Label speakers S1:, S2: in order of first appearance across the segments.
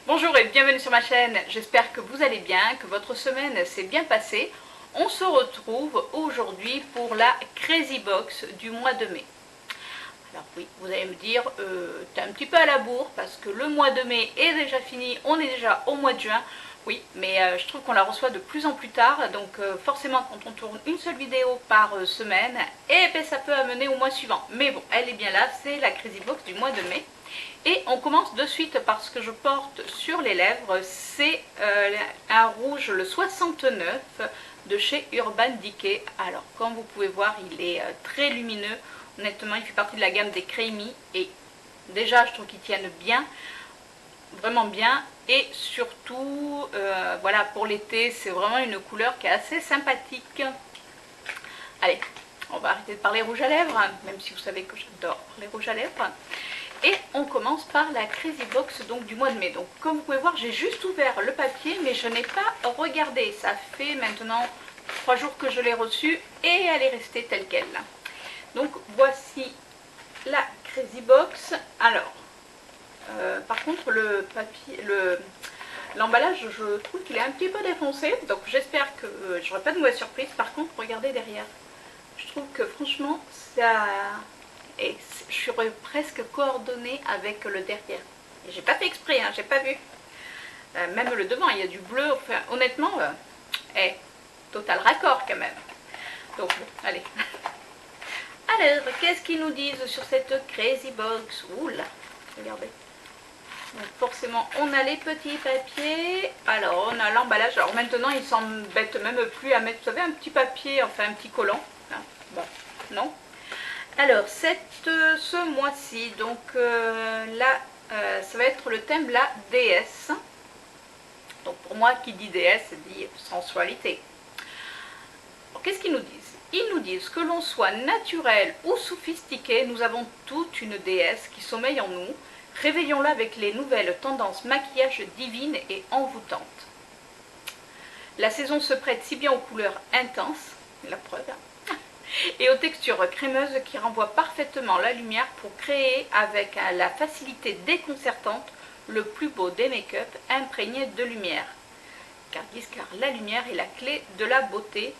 S1: Bonjour et bienvenue sur ma chaîne, j'espère que vous allez bien, que votre semaine s'est bien passée. On se retrouve aujourd'hui pour la Crazy Box du mois de mai. Alors oui, vous allez me dire, t'es un petit peu à la bourre parce que le mois de mai est déjà fini, on est déjà au mois de juin. Oui, mais je trouve qu'on la reçoit de plus en plus tard, donc forcément quand on tourne une seule vidéo par semaine, et ben, ça peut amener au mois suivant. Mais bon, elle est bien là, c'est la Crazy Box du mois de mai. Et on commence de suite par ce que je porte sur les lèvres, c'est un rouge, le 69 de chez Urban Decay. Alors comme vous pouvez voir, il est très lumineux, honnêtement il fait partie de la gamme des Creamy et déjà je trouve qu'ils tiennent bien, vraiment bien. Et surtout, voilà, pour l'été, c'est vraiment une couleur qui est assez sympathique. Allez, on va arrêter de parler rouge à lèvres, même si vous savez que j'adore les rouges à lèvres. Et on commence par la Crazy Box donc, du mois de mai. Donc comme vous pouvez voir, j'ai juste ouvert le papier, mais je n'ai pas regardé. Ça fait maintenant 3 jours que je l'ai reçue et elle est restée telle qu'elle. Donc voici la Crazy Box. Alors, par contre le papier, l'emballage, je trouve qu'il est un petit peu défoncé. Donc j'espère que j'aurai pas de mauvaise surprise. Par contre, regardez derrière. Je trouve que franchement, ça... Et je suis presque coordonnée avec le derrière. Et j'ai pas fait exprès, hein, j'ai pas vu. Même le devant, il y a du bleu. Enfin, honnêtement, total raccord quand même. Donc bon, allez. Alors, qu'est-ce qu'ils nous disent sur cette Crazy Box? Oula, regardez. Donc forcément, on a les petits papiers. Alors, on a l'emballage. Alors maintenant, ils s'embêtent même plus à mettre, vous savez, un petit papier, enfin un petit collant. Hein, bon, non. Alors, ce mois-ci, donc là, ça va être le thème de la déesse. Donc pour moi, qui dit déesse, dit sensualité. Qu'est-ce qu'ils nous disent? Ils nous disent que l'on soit naturel ou sophistiqué, nous avons toute une déesse qui sommeille en nous. Réveillons-la avec les nouvelles tendances maquillage divines et envoûtantes. La saison se prête si bien aux couleurs intenses, la preuve, et aux textures crémeuses qui renvoient parfaitement la lumière pour créer avec la facilité déconcertante le plus beau des make-up imprégné de lumière. Car la lumière est la clé de la beauté.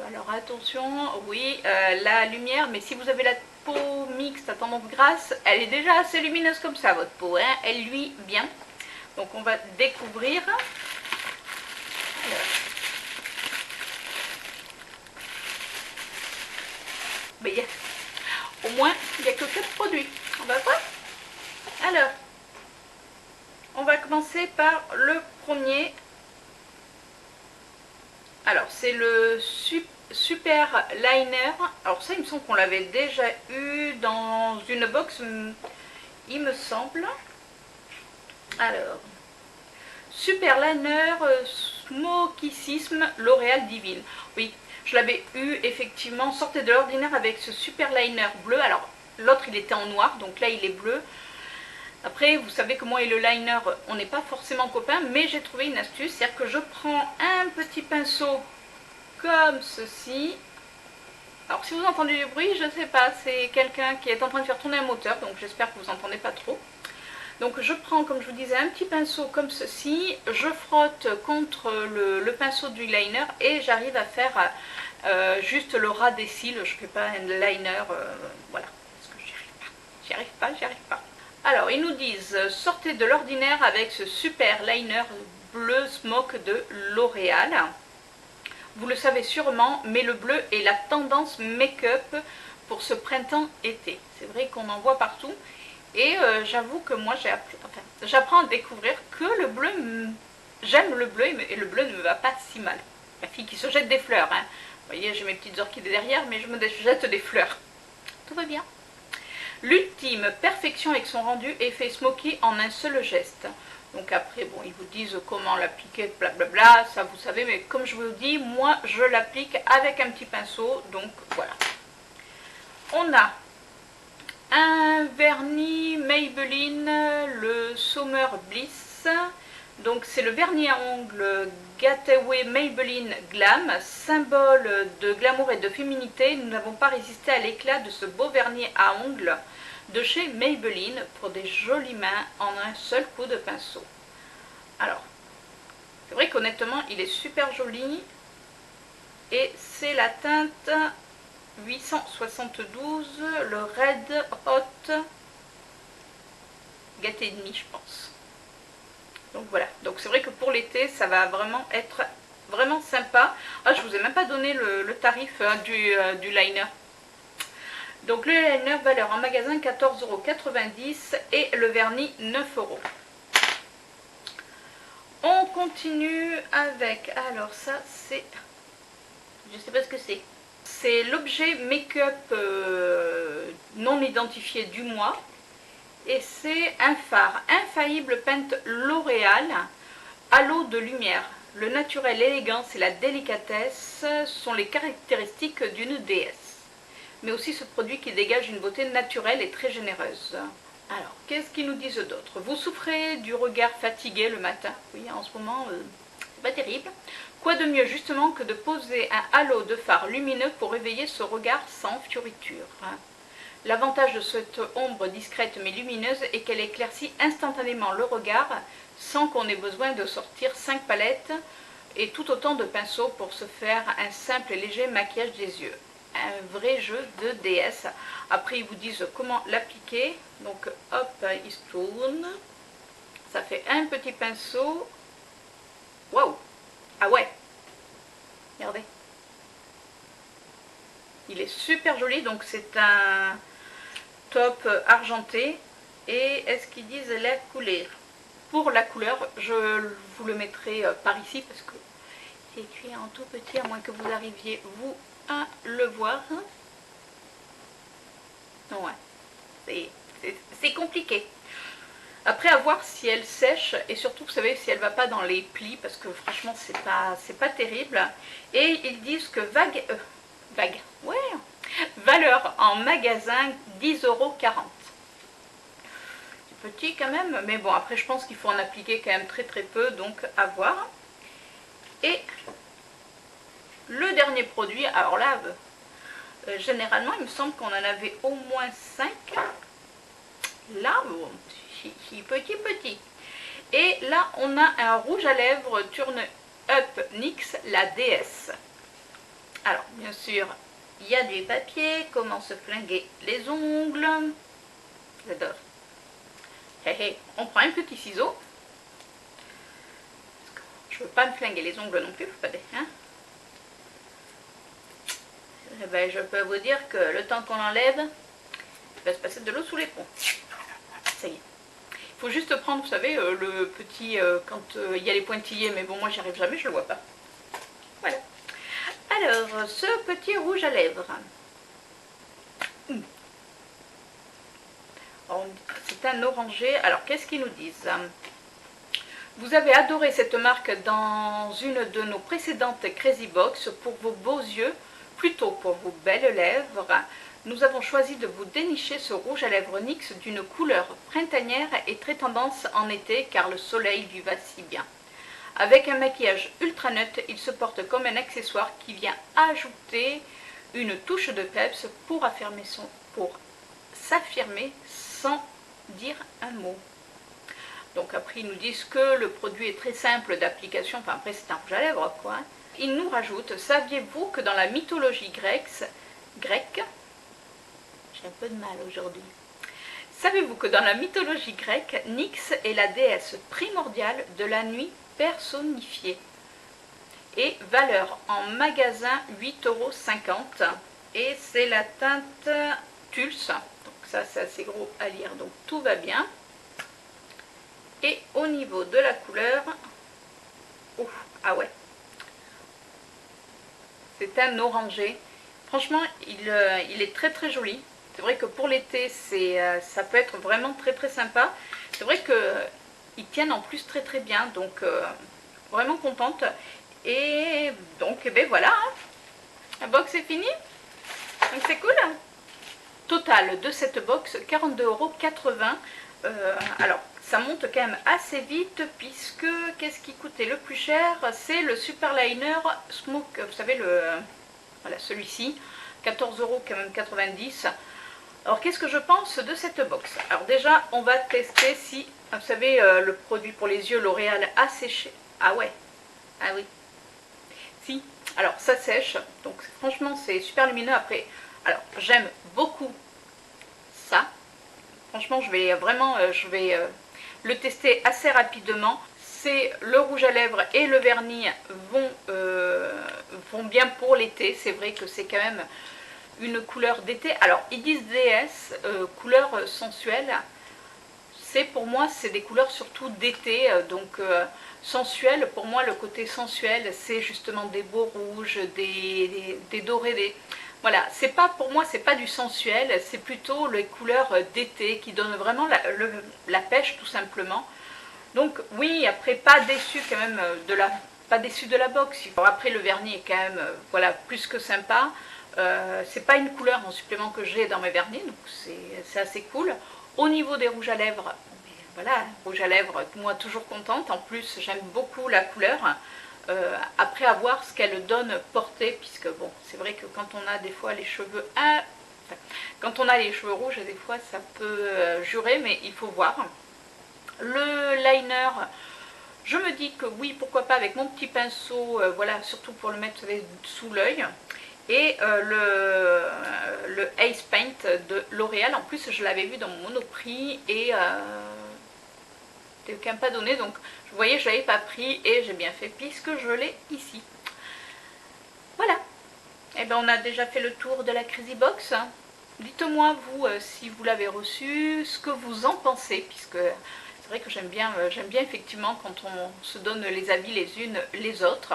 S1: Alors attention, oui, la lumière, mais si vous avez la peau mixte à tendance grasse, elle est déjà assez lumineuse comme ça, votre peau, hein, elle luit bien. Donc on va découvrir. Alors, mais au moins, il n'y a que 4 produits. On va voir. Alors, on va commencer par le premier. Alors, c'est le Super Liner. Alors ça, il me semble qu'on l'avait déjà eu dans une box, il me semble. Alors, Super Liner Smokicisme L'Oréal Divine. Oui, je l'avais eu effectivement, sortez de l'ordinaire avec ce super liner bleu. Alors l'autre il était en noir, donc là il est bleu. Après vous savez que moi et le liner on n'est pas forcément copains, mais j'ai trouvé une astuce, c'est-à-dire que je prends un petit pinceau comme ceci. Alors si vous entendez du bruit, je sais pas, c'est quelqu'un qui est en train de faire tourner un moteur, donc j'espère que vous entendez pas trop. Donc je prends, comme je vous disais, un petit pinceau comme ceci, je frotte contre le pinceau du liner et j'arrive à faire juste le ras des cils. Je ne fais pas un liner, voilà, parce que j'y arrive pas. Alors ils nous disent, sortez de l'ordinaire avec ce super liner bleu smoke de L'Oréal. Vous le savez sûrement, mais le bleu est la tendance make-up pour ce printemps-été. C'est vrai qu'on en voit partout. Et j'avoue que moi j'apprends à découvrir que le bleu, j'aime le bleu et le bleu ne me va pas si mal. Ma fille qui se jette des fleurs, hein. Vous voyez, j'ai mes petites orchidées derrière, mais je me jette des fleurs. Tout va bien. L'ultime perfection avec son rendu effet smoky en un seul geste. Donc après, bon, ils vous disent comment l'appliquer, blablabla, ça vous savez, mais comme je vous dis, moi je l'applique avec un petit pinceau, donc voilà. On a un vernis Maybelline, le Summer Bliss. Donc c'est le vernis à ongles Gateway Maybelline Glam, symbole de glamour et de féminité. Nous n'avons pas résisté à l'éclat de ce beau vernis à ongles de chez Maybelline pour des jolies mains en un seul coup de pinceau. Alors, c'est vrai qu'honnêtement, il est super joli. Et c'est la teinte 872, le Red Hot Gâté et demi, je pense. Donc voilà, donc c'est vrai que pour l'été, ça va vraiment être vraiment sympa. Ah, je vous ai même pas donné le tarif du liner. Donc le liner, valeur en magasin 14,90 € et le vernis 9 €. On continue avec, alors ça c'est, je sais pas ce que c'est. C'est l'objet make-up non identifié du mois. Et c'est un phare infaillible peinte L'Oréal, halo de lumière. Le naturel, l'élégance et la délicatesse sont les caractéristiques d'une déesse. Mais aussi ce produit qui dégage une beauté naturelle et très généreuse. Alors, qu'est-ce qu'ils nous disent d'autre? Vous souffrez du regard fatigué le matin? Oui, en ce moment, c'est pas terrible. Quoi de mieux justement que de poser un halo de phare lumineux pour réveiller ce regard sans fioriture. L'avantage de cette ombre discrète mais lumineuse est qu'elle éclaircit instantanément le regard sans qu'on ait besoin de sortir 5 palettes et tout autant de pinceaux pour se faire un simple et léger maquillage des yeux. Un vrai jeu de déesse. Après ils vous disent comment l'appliquer. Donc hop, il se tourne. Ça fait un petit pinceau. Waouh! Ah ouais! Regardez. Il est super joli, donc c'est un top argenté. Et est-ce qu'ils disent la couleur? Pour la couleur, je vous le mettrai par ici parce que c'est écrit en tout petit, à moins que vous arriviez vous à le voir. Ouais, c'est compliqué. Après, à voir si elle sèche et surtout, vous savez, si elle va pas dans les plis parce que franchement, c'est pas terrible. Et ils disent que ouais, valeur en magasin 10,40 €. Petit quand même, mais bon, après je pense qu'il faut en appliquer quand même très peu, donc à voir. Et le dernier produit, alors là, généralement il me semble qu'on en avait au moins 5. Là, bon, petit. Et là on a un rouge à lèvres Turn Up NYX, la déesse. Alors bien sûr, il y a du papier, comment se flinguer les ongles. J'adore. On prend un petit ciseau. Je veux pas me flinguer les ongles non plus, faut pas hein. Eh ben, je peux vous dire que le temps qu'on l'enlève, il va se passer de l'eau sous les ponts. Ça y est. Il faut juste prendre, vous savez, le petit, quand il y a les pointillés, mais bon, moi j'y arrive jamais, je le vois pas. Voilà. Alors, ce petit rouge à lèvres. C'est un orangé. Alors, qu'est-ce qu'ils nous disent? Vous avez adoré cette marque dans une de nos précédentes Crazy Box pour vos beaux yeux, plutôt pour vos belles lèvres. Nous avons choisi de vous dénicher ce rouge à lèvres NYX d'une couleur printanière et très tendance en été car le soleil lui va si bien. Avec un maquillage ultra neutre, il se porte comme un accessoire qui vient ajouter une touche de peps pour s'affirmer sans dire un mot. Donc après ils nous disent que le produit est très simple d'application, enfin après c'est un rouge à lèvres quoi. Ils nous rajoutent, saviez-vous que dans la mythologie grecque, j'ai un peu de mal aujourd'hui. Savez-vous que dans la mythologie grecque, Nyx est la déesse primordiale de la nuit personnifiée? Et valeur en magasin 8,50 €. Et c'est la teinte Tulse. Donc ça c'est assez gros à lire, donc tout va bien. Et au niveau de la couleur, ah ouais, c'est un orangé. Franchement, il est très joli. C'est vrai que pour l'été, ça peut être vraiment très sympa. C'est vrai qu'ils tiennent en plus très bien, donc vraiment contente. Et donc, eh ben voilà, hein. La box est finie. Donc c'est cool. Total de cette box, 42,80 €. Alors, ça monte quand même assez vite puisque, qu'est-ce qui coûtait le plus cher? C'est le Super Liner Smoke, vous savez, voilà, celui-ci, 14,90 € quand même 90. Alors qu'est-ce que je pense de cette box? Alors déjà on va tester si, vous savez, le produit pour les yeux L'Oréal a séché. Ah ouais, ah oui, si, alors ça sèche, donc franchement c'est super lumineux. Après, alors j'aime beaucoup ça, franchement je vais vraiment, le tester assez rapidement. C'est le rouge à lèvres et le vernis vont bien pour l'été. C'est vrai que c'est quand même une couleur d'été. Alors ils disent DS, couleur sensuelle. C'est pour moi c'est des couleurs surtout d'été, donc sensuel. Pour moi le côté sensuel c'est justement des beaux rouges, des dorés, voilà, c'est pas, pour moi c'est pas du sensuel, c'est plutôt les couleurs d'été qui donnent vraiment la pêche tout simplement. Donc oui, après pas déçu quand même pas déçu de la box. Après le vernis est quand même voilà, plus que sympa. C'est pas une couleur en supplément que j'ai dans mes vernis, donc c'est assez cool. Au niveau des rouges à lèvres, voilà, rouge à lèvres, moi toujours contente. En plus j'aime beaucoup la couleur. Après à voir ce qu'elle donne portée, puisque bon, c'est vrai que quand on a des fois les cheveux quand on a les cheveux rouges, des fois ça peut jurer, mais il faut voir. Le liner, je me dis que oui, pourquoi pas avec mon petit pinceau, voilà, surtout pour le mettre sous l'œil. Et le Ace Paint de L'Oréal, en plus je l'avais vu dans mon Monoprix et c'était aucun pas donné, donc vous voyez je ne l'avais pas pris et j'ai bien fait puisque je l'ai ici. Voilà, et bien on a déjà fait le tour de la Crazy Box. Dites-moi vous si vous l'avez reçu, ce que vous en pensez, puisque c'est vrai que j'aime bien effectivement quand on se donne les avis les unes les autres.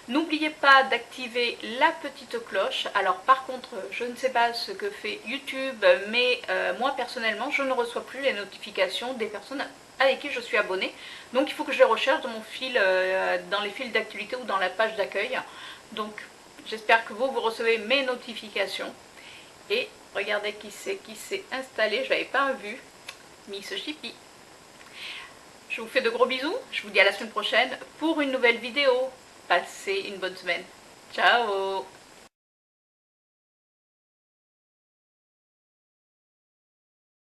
S1: N'oubliez pas d'activer la petite cloche. Alors par contre, je ne sais pas ce que fait YouTube, mais moi personnellement, je ne reçois plus les notifications des personnes avec qui je suis abonnée. Donc il faut que je les recherche dans mon fil, dans les fils d'actualité ou dans la page d'accueil. Donc j'espère que vous recevez mes notifications. Et regardez qui s'est installé, je ne l'avais pas vu, Miss Chippy. Je vous fais de gros bisous, je vous dis à la semaine prochaine pour une nouvelle vidéo. Passez une bonne semaine. Ciao!